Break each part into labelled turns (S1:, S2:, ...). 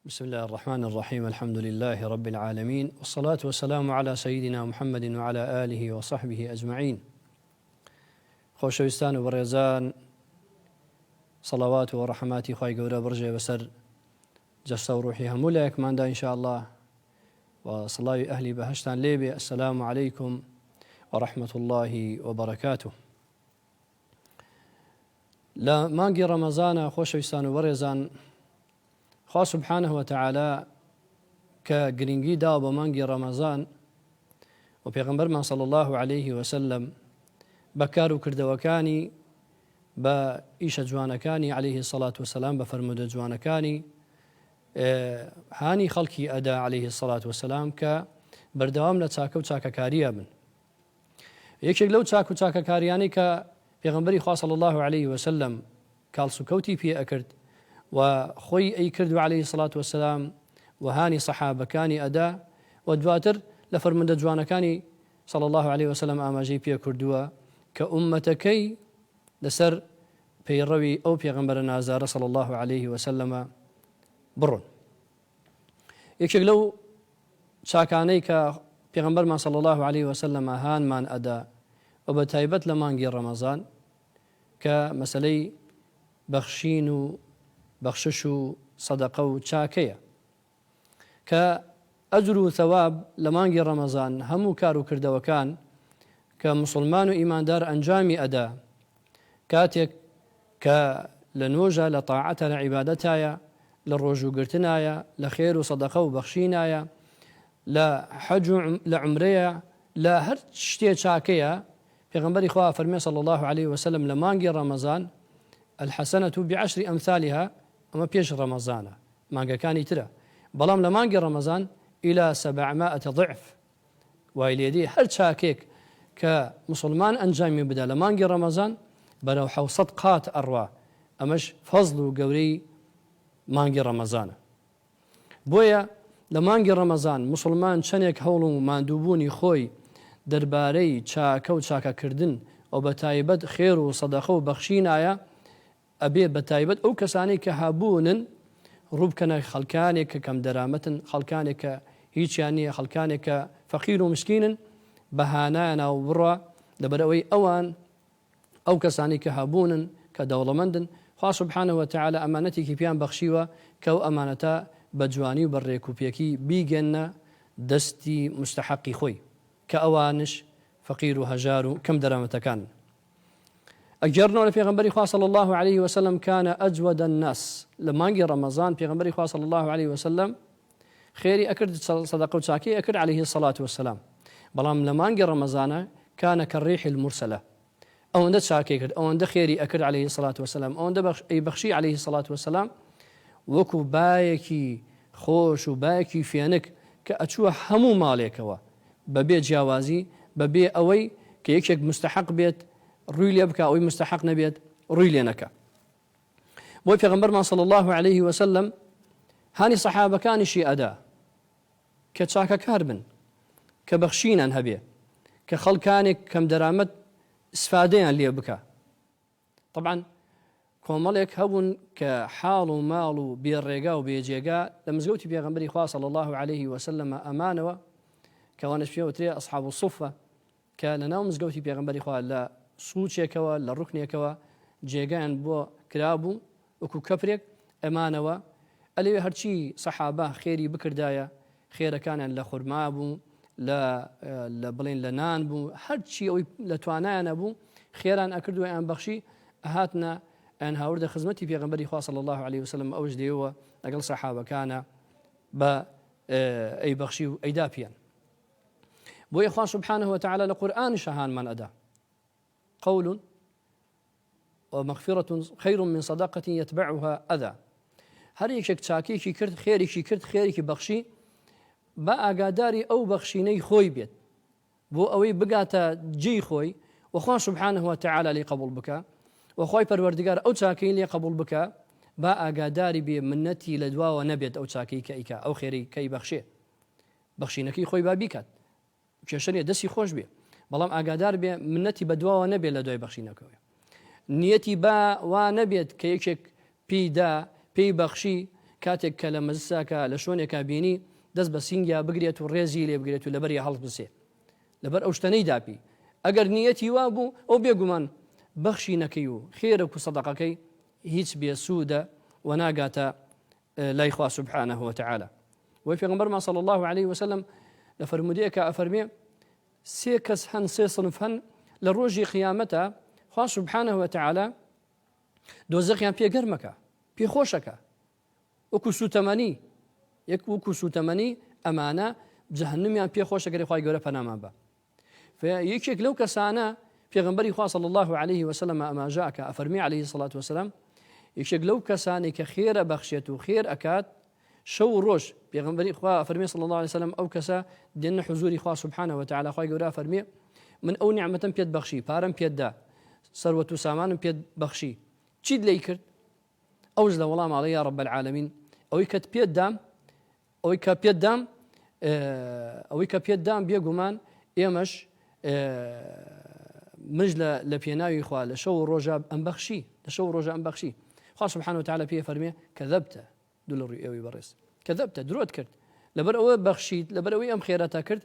S1: بسم الله الرحمن الرحيم. الحمد لله رب العالمين، والصلاة والسلام على سيدنا محمد وعلى آله وصحبه أجمعين. خوشويستان وبريزان، صلوات ورحمات خواهي قورا برجي بسر جسد وروحي همولك من دا إن شاء الله، وصلاة أهلي بهشتان ليبي. السلام عليكم ورحمة الله وبركاته. لا مانجي رمضان خوشويستان وبريزان، خوا سبحانه وتعالى كجرينجي داو بمانجي رمضان وبيغمبر صلى الله عليه وسلم بكارو كردوكاني بإيش جوانكاني عليه الصلاة والسلام بفرمود جوانكاني هاني خلقي أدا عليه الصلاة والسلام كبردوام لتساكو تساكا كاريا من يكشك لو تساكو تساكا كارياني كبيغمبري خوا صلى الله عليه وسلم كالسو كوتي في أكرد وخوي أي كردو عليه الصلاة والسلام وهاني صحابة كاني أدا ودواتر لفرمند جوانا كاني صلى الله عليه وسلم آما جي بيا كردوا كأمتكي لسر بيروي أو بيغمبرنا زار صلى الله عليه وسلم برون يكشك لو شاكاني كبيغمبر صلى الله عليه وسلم هان من أدا وبتايبت لمانجي رمضان كمسلي بخشين بخشش صدقه چاكية كأجر وثواب لمانجي رمضان همو كارو كردو كان كمسلمان وإيمان دار أنجامي أدا كاتك كلنوجة لطاعة لعبادتايا للرجو قرتنايا لخير وصدقه وبخشينايا لحج لعمريا لهر شتي چاكية. پیغمبر خواه فرمي صلى الله عليه وسلم لمانجي رمضان الحسنة بعشر أمثالها أما بيش رمضان مانجا كاني ترى بلام لمانجي رمضان إلى 700 ضعف وإليدي هر شاكيك كمسلمان أنجامي بدا لمانجي رمضان بلو حو صدقات أروا أمش فضل وقوري مانجي رمضان بويا لمانجي رمضان مسلمان شنيك هولو ماندوبوني خوي درباري شاكا وشاكا كردن وبتايبت خير وصدقه وبخشين آيا أبي بتايبت أو كساني كهابون ربكنا خلكانك كم درامة خلكانك هيك يعني خلكانك فقير ومسكين بهانانا وبرا لبدأوي أوان أو كساني كهابون كدولمندن خاص سبحانه وتعالى أمانتي كيبيان بخشيوة كو أمانتا بجواني وبريكو بيكي بيجن دستي مستحقي خوي كأوانش فقير وهجار كم درامة كان أجرنا لبيغمبري خواه صلى الله عليه وسلم كان أجود الناس لما نجي رمضان بيغمبري خواه صلى الله عليه وسلم خيري أكرد صدقه وشاكي أكرد عليه الصلاة والسلام بلام لما نجي رمضان كان كالريح المرسلة أو أن شاكي أكرد أو أن خيري أكرد عليه الصلاة والسلام أو أن بخشي عليه الصلاة والسلام وكو بايكي خوش وبايكي فينك كأتشوه همو ماليكوا ببي جاوازي ببي أوي كيكشك مستحق بيت روي ليبكى أو مستحق نبيت روي لينكا بوي پیغمبر صلى الله عليه وسلم هاني صحابة كان شي أدا كتشاكا كاربن كبخشينا هبي كخلكانك كم درامت اسفادين ليبكى. طبعا كومالك هون كحال ومال بيرقا وبيجيقا لمزقوتي بيغمبري خواه صلى الله عليه وسلم أمانة كوانش فيه وتري أصحاب الصفة كالنا مزقوتي بيغمبري خواه لا سوچێکەوە لە ڕوکنێکەوە جێگەیان بۆ کرابوو وەکو کەپرێک ئەمانەوە ئەلێ هەرچی سەحابە خێری بکردایە خێرەکانیان لە خورما بوو لە بڵێن لە نان بوو هەرچی ئەوی لە توانایانە بوو خێران ئەکردووە ئەیان بەخشی ئەهاتنە ئەیان هاوردە خزمەتی پێغەمبەری خوا صلی الله عليه وسلم ئەوش دێوە لەگەڵ سەحابەکانە بە ئەی بەخشی و ئەیدا پێیان بۆیە خوا سبحانه وتعالى لە قورئان شەهانمان ئەدا قول ومغفرة خير من صدقة يتبعها أذى. هر يكشك تاكيكي كرت خيريكي كرت خيريكي بخشي با أقاداري أو بخشيني خوي بيت بو أوي بقاتا جي خوي وخوان سبحانه وتعالى لي قبول بك وخوي پروردگار أو تاكين لي قبول بك با أقاداري بمنتي لدوا ونبيت أو تاكي كيكا أو خيري كي بخشي بخشينكي خوي بابيكات كشني دسي خوش بيه بەڵام ئاگادار بێ منەتی بەدواوە نەبێت لە دوای بەخشینەکەوە نیەتی با وا نەبێت کە یەکێک پێیدا پێی بەخشی کاتێک کە لە مەجلساکە لە شوێنێکا بینی دەست بە سینگیا بگرێت و ڕێزی لێ بگرێت و لەبەری هەڵ بسێ لەبەر ئەو شتەنەی داپی ئەگەر نیەتی وا بوو ئەو بێگومان بەخشی نەکەی و خێرە و سەدەقەکەی هیچ بێسوودە و ناگاتە لای خوا سبحانه وتعالى و پێغەمبەرمان صلی الله عليه وسلم لە فەرمودەیەکە ئەفەرمێ سێ کەس هەن سێ سنف هەن لە ڕۆژی قیامەتە خوا سبحانه وتعالى دۆزەخیان پێگەرمەکە پێخۆشەکە وەکو سوتەمەنی وەکو سوتەمەنی ئەمانە جەهەنەمیان پێخۆشەکەی خوای گەورە پەنامان بە یەکێک لەو کەسانە پێغەمبەری خوا صلی الله عليه وسلم ئەماژاکە ئەفەرمی عليه الصلاة والسلام یەکێک لەو کەسانی کە خێرە بەخشێت و خێر ئەکات شەو ڕۆژ پێغەمبەری خوا ئەفەرمی صلی الله عليه وسلم ئەو کەسە دێنە حضوری خوا سبحانه وتعالى خوای گەورە ئەفەرمێ من ئەو نیعمەتەم پێت بەخشی پارەم پێتدا سەروەت و سامانم پێت بەخشی چیت لێی کرد ئەوش لە وەڵام ئاڵێ یا رب العالمین ئەوەی کە پێت دام بێگومان ئێمەش مژ لە پێناوی خوا لە شەو ڕۆژە ئەم بەخشی خوا سبحانه وتعالى پێ فەرمێ کەذەبتە دوو لە ڕووی ئێوەی بەڕێز کەذەبتە درۆت کرد لەبەر ئەوە بەخشیت لەبەر ئەوەی ئەم خێرەتە کرد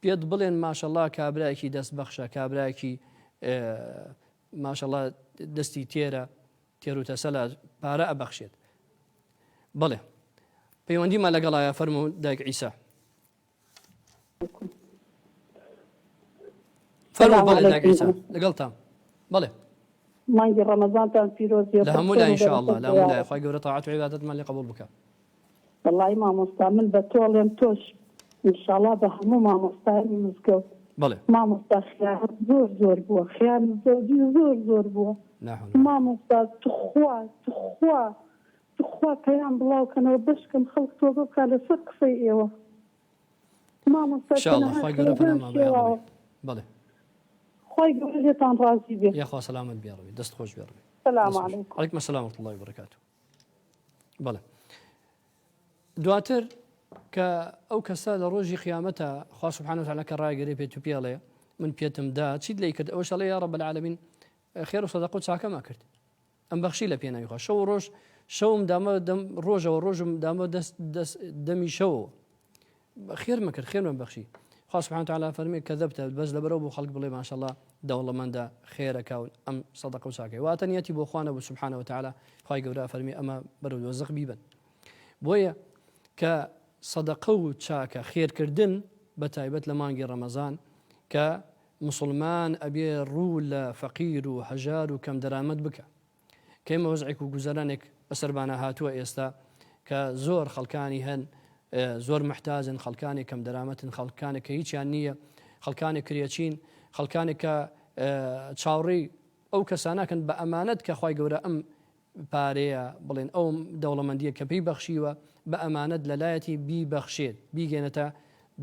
S1: پێت بڵێن ماشەڵڵا کابرایەکی دەست بەخشە کابرایەکی ماشەڵڵا دەستی تێر و تەسەلە پارە ئەبەخشێت بڵێ پەیوەندیمان لەگەڵایە فەرموو دایک عیسا فەرموو بڵێ دایک عیسا لەگەڵتان بڵێ
S2: مانگی ڕەمەزانتان پیرۆزی
S1: لە هەموو لای ئینشاءالله لە هەموو لای خوای گەورە تاعات و عیبادەتمان لێ قبوڵ بکە
S2: وەڵڵی مامۆستا من بە تۆڵێم تۆش ئینشاءالله بە هەموو مامۆستایانی مزگەوت
S1: بڵێ
S2: مامۆستا خیانەت زۆر بووە خیانەت زەوجی زۆر بووە مامۆستا تخوا پەیام بڵاوکەنەوە بشکم خەڵک تۆبە بکە لەسەر قسەی ئێوە مامۆستا
S1: ئینشاءالله خوای گەورە پەنامان بێ بڵێ
S2: خوای گەورە لێتان ڕازی بێ
S1: یاخوا سەلامت بێڕەوی دەست خۆش بێڕەوی
S2: سەلام عەلەیکم
S1: عەلەیکم السلام ورحمة الله وبركاته بەڵێ دواتر کە ئەو کەسە لە ڕۆژی قیامەتە خوا سبحانه وتعالى کە ڕایگەرێ پێت و پێڵێ من پێتم دا چیت لێی کرد ئەوەش ئەڵێ یا رب العالمین خێر و سەدەقە و چاکەما کرد ئەم بەخشی لە پێناوی خوا شەو ڕۆژ شەوم دامە ڕۆژەوە ڕۆژم دامە دەمی شەوەوە خێر مەکرد خێر من بەخشی خوا سبحانه وتعالى فەرمێ کەذەبتە بەس لەبەرەوە بۆ خەڵک بڵێ ماشەڵڵا دەوڵەمەندە خێرەکە و ئەم سەدەقە و چاکەی واتە نیەتی بۆ خوانە بۆ سبحانه وتعالى خوای گەورە فەرمێ ئەمە بەرەو دۆزەخ بیبن بۆیە کە سەدەقە و چاکە خێرکردن بە تایبەت لە مانگی ڕەمەزان کە مسلمان ئەبێ ڕوو لە فەقیر و هەژار و کەم دەرامەت بکە کەمە وەزعێک و گوزەرانێک بەسەربانە هاتووە ئێستا کە زۆر خەڵکانی هەن زۆر محتاجن خەڵکانی کەم دەرامەتن خەڵکانێک کە هیچیان نییە خەڵکانێک کرێچین خەڵکانێک کە چاوڕێی ئەو کەسانەکەن بە ئەمانەت کە خوای گەورە ئەم پارەیە بڵێن ئەو دەوڵەمەندیە کە پێی بەخشیوە بە ئەمانەت لەلایەتی بیبەخشێت بیگەێنێتە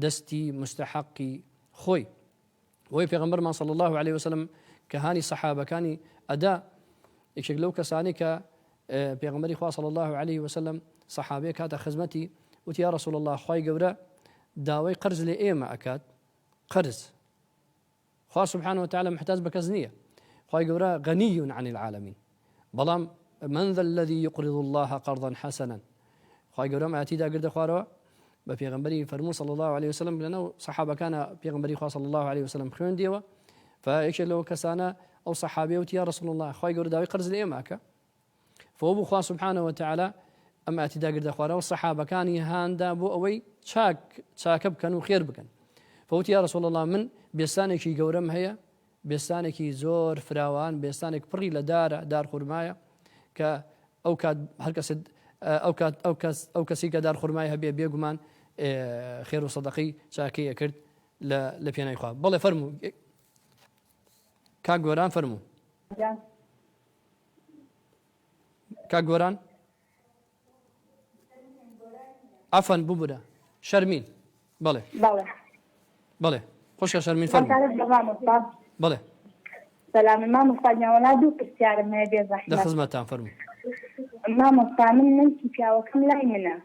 S1: دەستی مستحقی خۆی وی پێغەمبەرمان صلی الله عليه وسلم کە هانی سەحابەکانی ئەدا یەکێک لەو کەسانی کە پێغەمبەری خوا صلی الله عليه وسلم سەحابەیە کاتە خزمەتی وتی یا رسول الله خوای گەورە داوای قەرز لێ ئێمە ئەکات قەرز خوا سبحانه وتعالى محتاج بە کەس نییە خوای گەورە غنی عن العالمین بەڵام من ذا الذي يقرض الله قرضا حسنا خوای گەورە ئاەتی داگردە خوارەوە بە پێغەمبەری فەرموو صلی الله عليه وسلم لەنەو سەحابەکانە پێغەمبەری خوا صلی الله عليه وسلم خوێندیەوە فیەکێک لەو کەسانە ئەو سەحابەیە وتی یا رسول الله خوای گەورە داوای قەرز لێ ئێمە ئەکە فوە خوا سبحانه وتعالى ئەم ئاەتی داگردە خوارەوە سەحابەکانی هاندا بۆ ئەوەی چاکە بکەن و خێر بکەن فوتی یا رسول الله من بێستانێکی گەورەم هەیە بێستانێکی زۆر فراوان بێستانێک پڕی لە دار خورمایە کە ئەو کات هەر کەس ئەو کەسی کە دار خورمای هەبێ بێگومان خێر و سەدەقەی چاکەیە کرد لە پێناوی خوا بەڵێ فەرموو کاک گۆران فەرموو کاک گۆران عفەن ببورە شەرمین بەڵێ خۆشکە شەرمین فەرموو بەڵێ
S3: سەلامی مامۆستاجیان دوو پرسیارم هەیە بێ زەحمەت
S1: لە خزمەتتان فەرموو
S3: مامۆستا من پیاوەکەم لای منە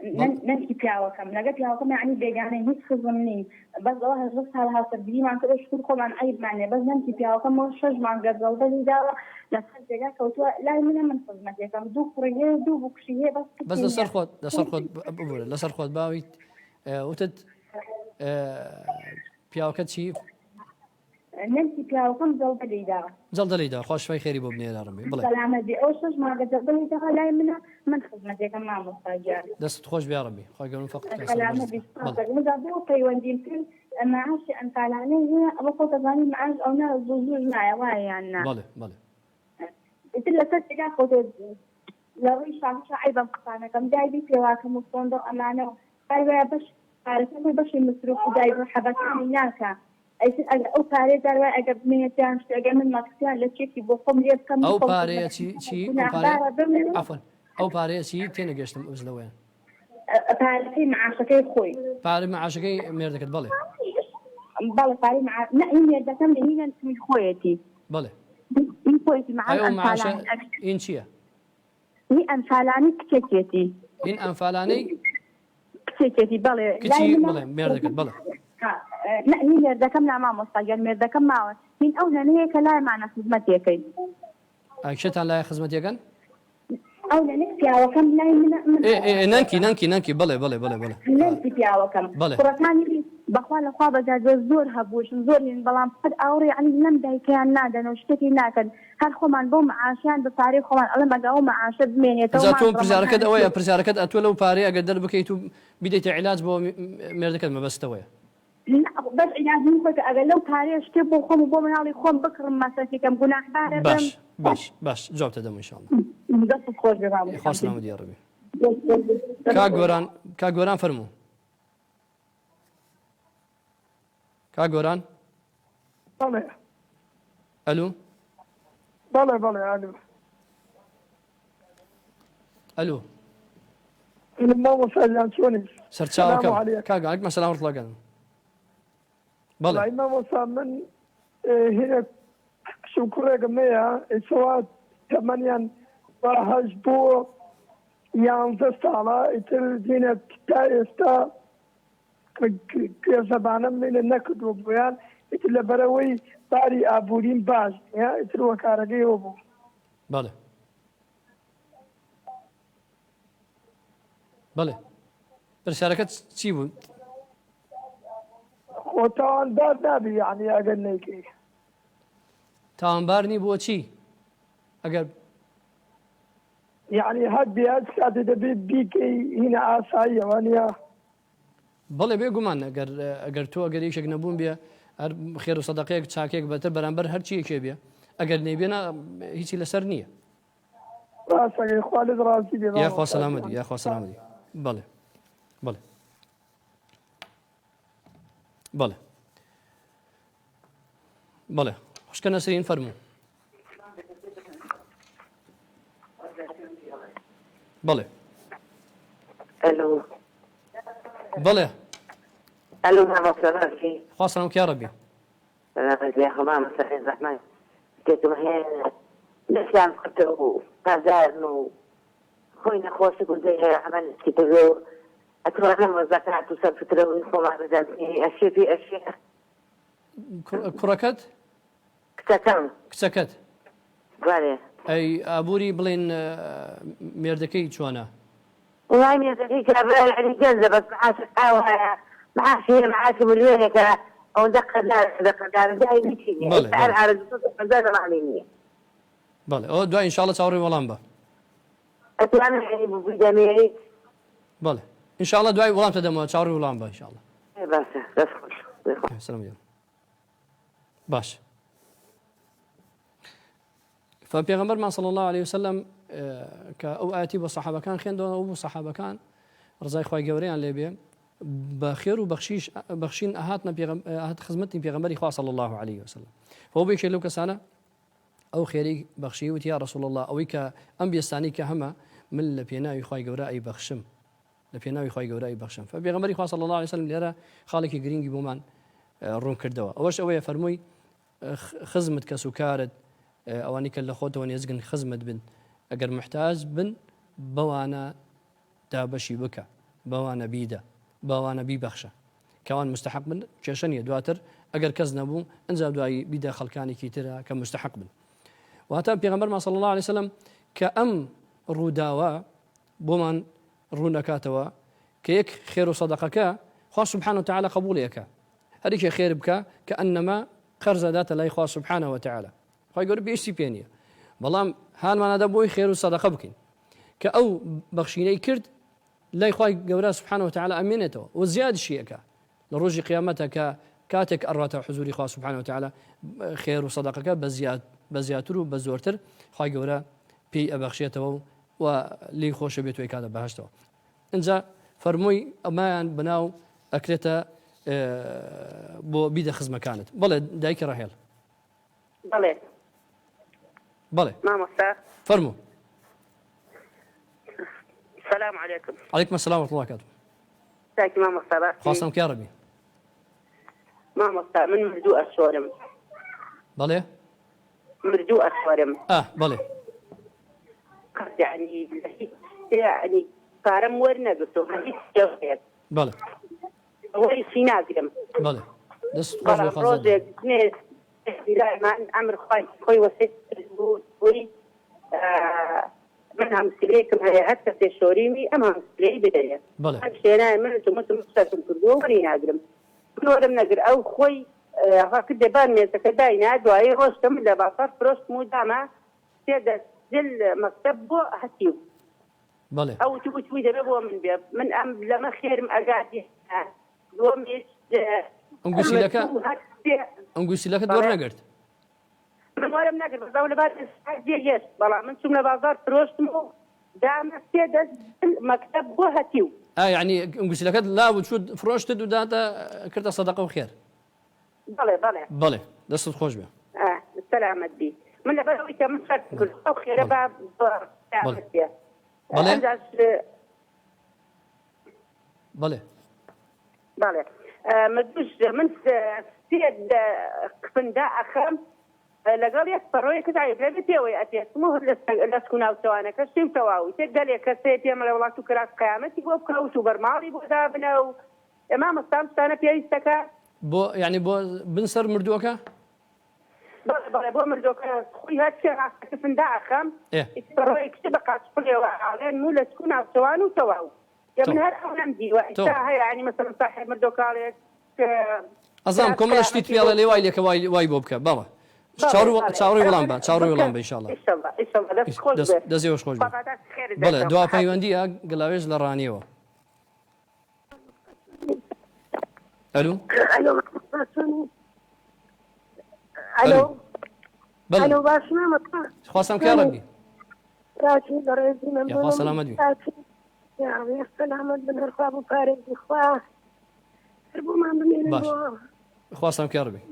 S3: نمشي پیاوەکەم لەگە پیاوەکەم یعنی بێگانەی هیچ خزم نین بەس ئەوە هەژدە ساڵ هاوسەرگیریمان کردو شکر خۆمان عیبمانێ بەس نمشي پیاوەکەمەوە 6 مانگ گەرزەڵدەلی داوە لەسەر جێگا کەوتووە لای منە من خزمەتێکم 2 کوڕی هەیە 2 بکوشی هەیە
S1: بەس لەسەر خۆت باویت وتت پیاوەکە چی
S3: نمشي پیاوەکەم جەڵدەلی داوە
S1: جەڵدەلیدا خۆشفای خێری بۆ بنێرە ڕەمی بڵێ
S3: سەلامەتی ئەو 6 مانگ جەڵدەلی داوە لای منە من خزمەتێکم مامۆستا گیان
S1: دەست خۆش بیا ڕەمی خۆی گەورم فەقط
S3: سەلامەتی مدا بۆ پەیوەندیم کرد معاشی ئەمسالانەی هەیە ئەوە خۆ دەزانی معاش ئەو نا زوو نایە وایە یان نا
S1: بەڵێ
S3: ئیتر لەسەر جێگا خۆتۆ لەڕووی شانش عیبم قسانەکەم دایبی پێواکەم و فۆندە ئەمانە و پارێ بەش پارەکەم بەشی مصروف و دایب حەبەکانی ناکە ئەو پارێ داروای ئەگەر بمێتیان ئەگەر من ماکسیان لە چێکی بۆ خۆم لێ بکەم
S1: ئەو پارەیە چی عەفوان ئەو پارەیە چی تێنەگەشتم ئەوز لەوەیان
S3: پارەکەی معاشەکەی خۆی
S1: پارەی معاشەکەی مێردەکەت بەڵێ
S3: پارەی نە مێردەکەم لەهینە خۆیەتی
S1: بەڵێ
S3: این خۆیەتی
S1: معاشە این چییە
S3: این ئەمسالانی کچێکێتی
S1: این ئەمفالانەی
S3: کچێکێتی بەڵێ
S1: کچی بڵێ مێردەکەت بڵێ
S3: نی مێردەکەم لا مامۆستاگەر مێردەکەم ماوە هین ئەو لەنەیە کە لایمانە خزمەتێکەی
S1: ئاکشتان لای خزمەتیەکەن
S3: ئەو لەنێ پیاوەکەم لای
S1: نانکی بڵێ
S3: نەنکی پیاوەکەم کوڕەکانی بەخوا لەخوا بەجاجە زۆر هەبووشن زۆر هین بەڵام قەت ئاوڕێ عنی لەم دایکیان نادەن و شتێکی ناکەن هەر خۆمان بۆ معاشیان بە پارەی خۆمان ئەڵێ مەگا ئەو معاشە بمێنێتەوە
S1: تۆ پرسیارەکەت ئەوەیە پرسیارەکەت ئەتوە لەو پارەی ئەگەر دەربکەیت و بیدەیتە عیلاج بۆ مێردەکەت مەبەستەوەیە
S3: بەس عیلاجین خۆت ئەگەر لەو پارەیە شتێ بۆ خۆم و بۆ مناڵی خۆم بکڕم مەسەفێکم گوناحبارە
S1: باش جواب تەدەم ئینشاءالله
S3: دەست خۆش بێ
S1: خۆش نامەدی یا ڕەبی کا گۆران فەرموو کا گۆران
S4: بەڵێ
S1: ئەلو
S4: بەڵێ ئالو
S1: ئەلو
S4: مامۆستایان چۆنی
S1: سەرچاوەکەم کاگەڵێکمە سەلام ڕڵەکەن بەڵێ
S4: مامۆستا من هینە کوڕێکم هەیە ئێسەوا تەمەنیان بە هەش بۆ 11 ساڵە ئیتر هینە تا ئێستا زەبانم منە نەکردووە بۆیان ئیتر لەبەرەوەی باری ئابووریم باش ئیتر وە کارەکەیەوە بوو
S1: بەڵێ پرسیارەکەت چی بوو
S4: خۆتاوانبار نابی یعنی ئەگەر نەیکەی
S1: تاوانبارنی بۆ چی ئەگەر
S4: یعنی هەر بێت کاتێ دەبێت بیکەی هینە ئاساییەوە نیە
S1: بەڵێ بێگومان ئەگەر تۆ ئەگەر یەکێک نەبوون بێ هەر خێر و سەدەقەیەک چاکێک بەتر بەرامبەر هەرچیەکێ بێ ئەگەر نەیبێنە هیچی لەسەر نییە
S4: ڕاستەکەی خوا لێت ڕاستی بێ
S1: یاخوا سەلامەتی بەڵێ خوشکە نەسرین فەرموو بەڵێ بەڵێ
S5: الو نعم سلامتي
S1: خواستم يا ربي
S5: سلامتي يا خمام مساء الرحمن كنت هي لسان قلت قازان خوينا خوشك وزي عملت كتبه أتوقع لما ذكرت وسبت له ونخوم على ذلك أشياء في أشياء
S1: كركت كتكت
S5: قالي
S1: أي أبوري بلين ميردكي شوانا
S5: والله ميردكي كابل يعني جنزة بس معاش هي معاش مليونك أو دقل دار جاي بيتي اسأل على جسوس الخزانة معلومية
S1: بله أو دعاء إن شاء الله تعوري ولامبا
S5: أتوانى يعني بجميعي
S1: بله إن شاء الله دعاء ولام تدمو تعوري ولامبا إن شاء الله
S5: بس خوش
S1: السلام عليكم باش فبيغمبر صلى الله عليه وسلم كأو آتي بالصحابة كان خين دون أبو صحابة كان رضاي خواي جوريان ليبيا بخير وبخشيش بخشين أهاتنا أهات خدمتني بيغمبري خوا صلى الله عليه وسلم فهو بيشيل لك سنة أو خيري بخشي وتي يا رسول الله أو كأنبياء ثاني كهما من لبيناوي خواي جوراي بخشم لبيناوي خواي جوراي بخشم فبيغمبري خوا صلى الله عليه وسلم ليرى خالك جرينجي بومان روم كردوا أوش أوي فرموي خزمت كسكارد أواني كلا خوت واني يزقن خزمت بن أجر محتاج بن بوانا دابشي بكا بەوانە بیدە بەوانە بیبەخشە کەوان مستحق بن کێشە نیە دواتر ئەگەر کەس نەبوو ئەنج دوایی بیدە خەڵکانێکی ترە کە مستحق بن واتە پێغەمبەرمان صلی الله عليه وسلم کە ئەم ڕووداوە بۆمان ڕوو نەکاتەوە کە یەک خێر و سەدەقەکە خوا سبحانه وتعالى قبولەکە هەریکێ خێر بکە کە ئەنەما قەرزە داتە لای خوا سبحانه وتعالى خۆی گەورە پێشتی پێ نییە بەڵام هانمانەدا بۆی خێر و سەدەقە بکەین کە ئەو بەخشینەی کرد لای خوای گەورە سبحانه وتعالى ئەمێنێتەوە و زیادشیەکە لە ڕۆژی قیامەتە کە کاتێک ئەڕاتە حضوری خوا سبحانه وتعالى خێر و سەدەقەکە بە زیاتر و بە زۆرتر خوای گەورە پێی ئەبەخشێتەوە و لی خۆشە بێت وی کاتە بەهەشتەوە اینجا فەرمووی ئەمایان بناو ئەکرێتە بۆ بیدە خزمەکانت بەڵێ دایکی ڕاهێڵ بەڵێ
S6: مامۆستا
S1: فەرموو
S6: السلام عليكم.
S1: عليكم السلام ورحمة الله وبركاته.
S6: تاكي مامۆستا
S1: خواستم کە ڕەبی
S6: مامۆستا من مردوو ئەسوارم
S1: بەڵێ
S6: مردوو ئەسوارم
S1: بەڵێ
S6: يعني پارەم وەرنەگرتووە هیچ شتێک
S1: بەڵێ
S6: ئەوەی چی ناگرم
S1: بەڵێ دەست
S6: بەڵام ڕۆژێک من ئەمر خۆی وەسێت بووی من هەمسلەیەکم هەیە هەر کەسێ شۆریمی ئەم هەمسلەی بدەیە
S1: بەڵێ
S6: ئەم شوێنای من مستەسم کردووە وەری ناگرم من وەرم نەگر ئەو خۆی کردێ بان مێزەکە داینا دوایی ڕۆشتم لە بازار فرۆشتم و داما سێ دەستجل مەکتەب بۆ هەتیو
S1: بەڵێ
S6: ئەو توی دەبێ بۆ من بێ من ئەم لەمە خێرم ئەگادی دووەمیش
S1: ئەم گوسیلەکەت وەرنەگرت
S6: من وەرم نەگرت بەزاو لەبار هێشت بەڵام من چوم لە بازار فرۆشتم و دامە سێ دەستجل مەکتەب بۆ هەتیو
S1: یعنی ئەم گوسیلەکەت لا بچوت فرۆشتت و داتە کردە سەدەقە و خێر بەڵێ دەستت خۆش بێ
S6: سەلامەت بی من لەبەرەوەی کە من خەرج کرد ئەو خێرە با
S1: بەڵێ
S6: بەڵێ من سێ قسندا ئەخەم لەگەڵ یەک پەڕۆیەکە لەبێ پێوەی ئەتێتم و لە سکوناوتەوانەکە شتیم تەواوی تێک گەلێک کەسێ پێمە لە وڵات و کراس قیامەتی بۆ بکەوت و بەرماڵی بۆ دابنە و ئێمە مەستان شتانە پێویستەکە
S1: بۆ یعنی بۆ بنسەر مردووەکە
S6: بەڵێ بۆ مردوەکە خوی هەرچێ ڕاستەکەفندا ئەخەم پەڕۆی کچە بە قاچپڵێەوە ئاڵێن و لە سکوناوتەوان و تەواو من هەر ئەو نەمدیوە ئێستا هەیە ینی مەسەڵەن ساحێب مردۆکاڵێک
S1: ئەزانم کۆمەڵە شتیت پێڵە لێ وای لێکە وای بۆ بکە بەڵێ چاوەڕێی وەڵام بە چاوەڕێی وەڵام بە ئینشاءالله دەستێوەش خۆش بەڵێ دوا پەیوەندیە گەلاوێژ لە ڕانیەوە ئەلو
S2: الو باش ما
S1: خواستم کە ڕەبی
S2: راجي دريزي من
S1: يا سلامت بي
S2: يا ربي سلامت بن الخواب وفارق اخواه ربو ما بمين
S1: باش خواستم کە ڕەبی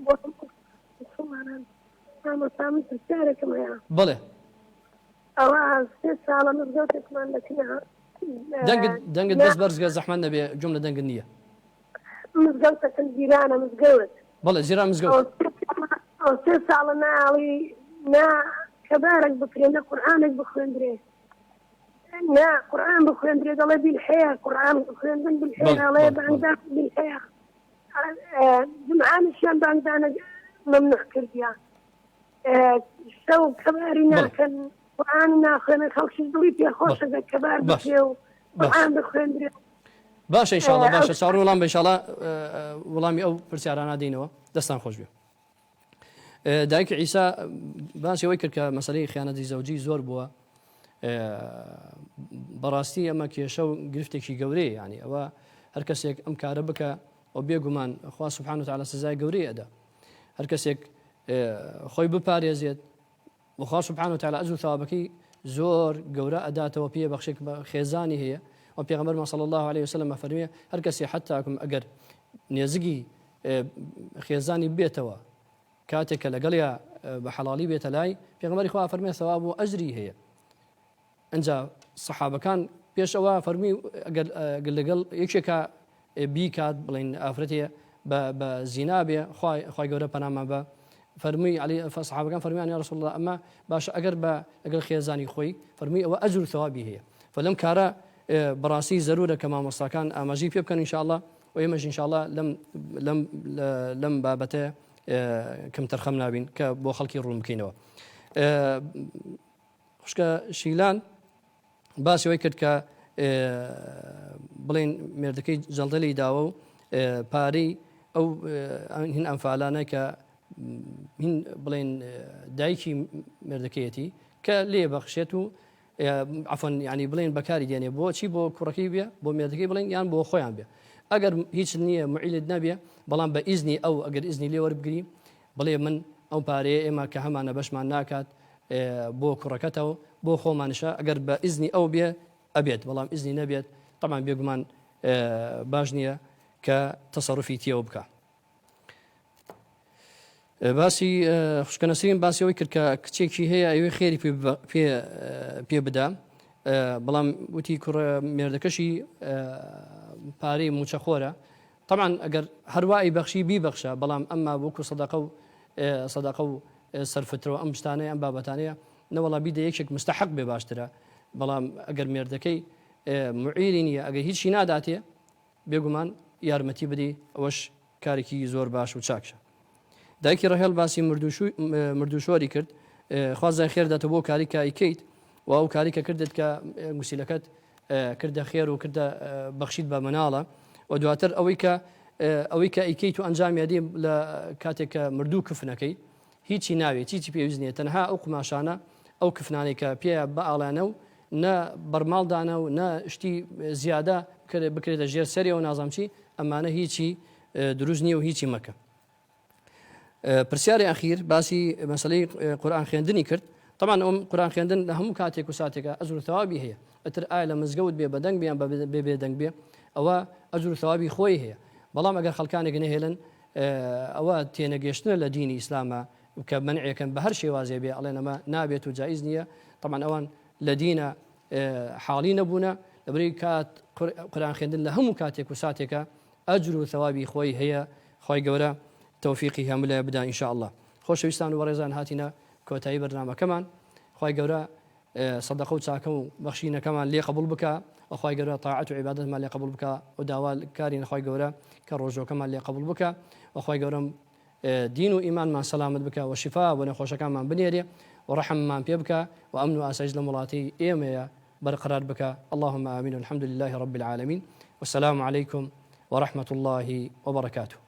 S2: ما سامي تشارك معايا
S1: بەڵێ
S2: أواز 6 ساعة مزقوتك ما لكنها
S1: دەنگت بەس بەرزگە زەحمەت نەبێ جملە دەنگت نییە
S2: مزقوتك الجيرانة مزقوت
S1: بەڵێ زیرا مزگەوت
S2: أو 6 ساعة ناوي نا كبارك بكري نا قرآنك بخوندري نا قرآن بخوندري الله بالحياة قرآن بخوندري بالحياة الله يبعندك بالحياة جمعان الشام بعندنا ممنوع كرديا سو كبارنا كان قرآن ناخذ خلص الدويت يا خوش هذا كبار بكيو قرآن بخوندري
S1: باشە ئینشاءالله باشە چاوەڕێی وەڵام بە ئینشاءالله وەڵامی ئەو پرسیارانە دێنەوە دەستان خۆش بێ دایکی عیسا باسی ئەوەی کرد کە مەسەلەی خیانەتی زەوجی زۆر بووە بەڕاستی ئەمە کێشە و گرفتێکی گەورەیە یعنی ئەوە هەر کەسێک ئەم کارە بکە و بێگومان خوا سبحانه وتعالى سزای گەورەی ئەدا هەر کەسێک خۆی بپارێزێت و خوا سبحانه وتعالى ئەجر و ثوابەکەی زۆر گەورە ئەداتەوە پێ بەخشێک خێزانی هەیە و پێغەمبەر صلی الله عليه وسلم فەرموویە هەر کەسێ حتاکم ئەگەر نێزگی خێزانی بێتەوە کاتێکە لەگەڵیا بە حەڵالی بێتە لای پێغەمبەری خوا فەرموویە ثواب و ئەجری هەیە ئەنجا سەحابەکان پێش ئەوە فەرمی ئەگەر لەگەڵ یەکێکە بیکات بڵین ئافرەتێ بە زینا بێ خوای گەورە پەنامان بە فەرمووی علی سەحابەکان فەرمیان یا رسول الله ئەمە باشە ئەگەر بە لەگەڵ خێزانی خۆی فەرمووی ئەوە ئەجر و ثوابی هەیە فلەم کارە بەڕاستی زەرورە کە مامۆستاکان ئاماژی پێ بکەن ئینشاءالله و ئێمەش ئینشاءالله لەم بابەتە کەم تەرخەم نابین کە بۆ خەڵکی ڕوون بکەینەوە. خوشکە شیلان باسی ئەوەی کرد کە بڵێن مێردەکەی جەڵدەلی داوە و پارەی ئەو هین ئەمفالانە کە هین بڵێن دایکی مێردەکەیەتی کە لێ بەخشێت و عفۆن ینی بڵێن بەکاری دێنێ بۆچی بۆ کوڕەکەی بێ بۆ مێردەکەی بڵێن یان بۆ خۆیان بێ ئەگەر هیچ نییە معیلت نەبێ بەڵام بە ئیزنی ئەو ئەگەر ئیزنی لێ وەربگری بڵێ من ئەو پارەیە ئێمە کە هەمانە بەشمان ناکات بۆ کوڕەکەتەوە بۆ خۆمانشە ئەگەر بە ئیزنی ئەو بێ ئەبێت بەڵام ئیزنی نەبێت طبعا بێگومان باش نییە کە تەسەڕوفی تێوە بکە. باسی خوشکەنەسرین باسی ئەوەی کرد کە کچێکی هەیە ئەوێ خێری پێ بدا بەڵام وتی کوڕە مێردەکەشی پارەی موچەخۆرە طبعا ئەگەر هەروای بەخشی بیبەخشە بەڵام ئەمما وەکو سەداقە و سەرفترەوە ئەم شتانەیە ئەم بابەتانەیە نەوەڵا بیدە یەکێک مستحق بێ باشترە بەڵام ئەگەر مێردەکەی معیری نییە ئەگەر هیچی ناداتێ بێگومان یارمەتی بدی ئەوەش کارێکی زۆر باش و چاکشە. دایکی ڕەهێڵ باسی مردوشۆری کرد خوازای خێر دەتە بۆ کاری کە ئیکەیت و ئەو کاری کە کردت کە گوسیلەکەت کردە خێر و کردە بەخشید بە مناڵە و دواتر ئەوەی کە ئیکەیت و ئەنجامیادی لە کاتێک کە مردوو کفنەکەی هیچی ناوێت هیچی پێویست نیە تەنها ئەو قماشانە ئەو کفنانێک کە پێ بە ئاڵانە و نە بەرماڵدانە و نە شتی زیادە بکرێتە ژێر سەریەوە نازانچی ئەمانە هیچی دروست نییە و هیچی مەکە. پرسیاری ئەخیر باسی مەسەلەی قورئان خوێندنی کرد. طبعا ئەم قورئان خوێندن لە هەموو کاتێک و ساتێکە ئەجر و ثەوابی هەیە ئەتر ئایا لە مزگەوت بێ بەدەنگ بیان بە بێدەنگ بێ ئەوە ئەجر و ثەوابی خۆی هەیە بەڵام ئەگەر خەڵکانێک نەهێڵن ئەوە تێنەگەشتنە لە دینی ئیسلامە کە منعێکن بە هەر شێوازێ بێ ئەڵێن ئەمە نابێت و جایز نییە طبعا ئەوان لە دینە حاڵی نەبوونە لەبەری کات قورئان خوێندن لە هەموو کاتێک و ساتێکە ئەجر و ثەوابی خۆی هەیە خۆی گەورە توفیقی هەموو لە بدا ئینشاء الله. خۆشەویستان و بەڕێزان هاتینە کۆتایی بەرنامەکەمان خۆی گەورە سەدەقە و چاکە و بەخشینەکەمان لێ قبول بکە و خۆی گەورە تاعەت و عیبادەتمان لێ قبول بکە و داوا کارین خۆی گەورە کە ڕۆژۆکەمان لێ قبول بکە و خۆی گەورەم دین و ئیمانمان سەلامت بکە و شیفا بۆ نەخۆشەکانمان بنێرێ و ڕەحممان پێ بکە و ئەمن و ئاسایش لە وڵاتی ئێمەیە برقرار بکە. اللهم آمين والحمد لله رب العالمين والسلام عليكم ورحمة الله وبركاته.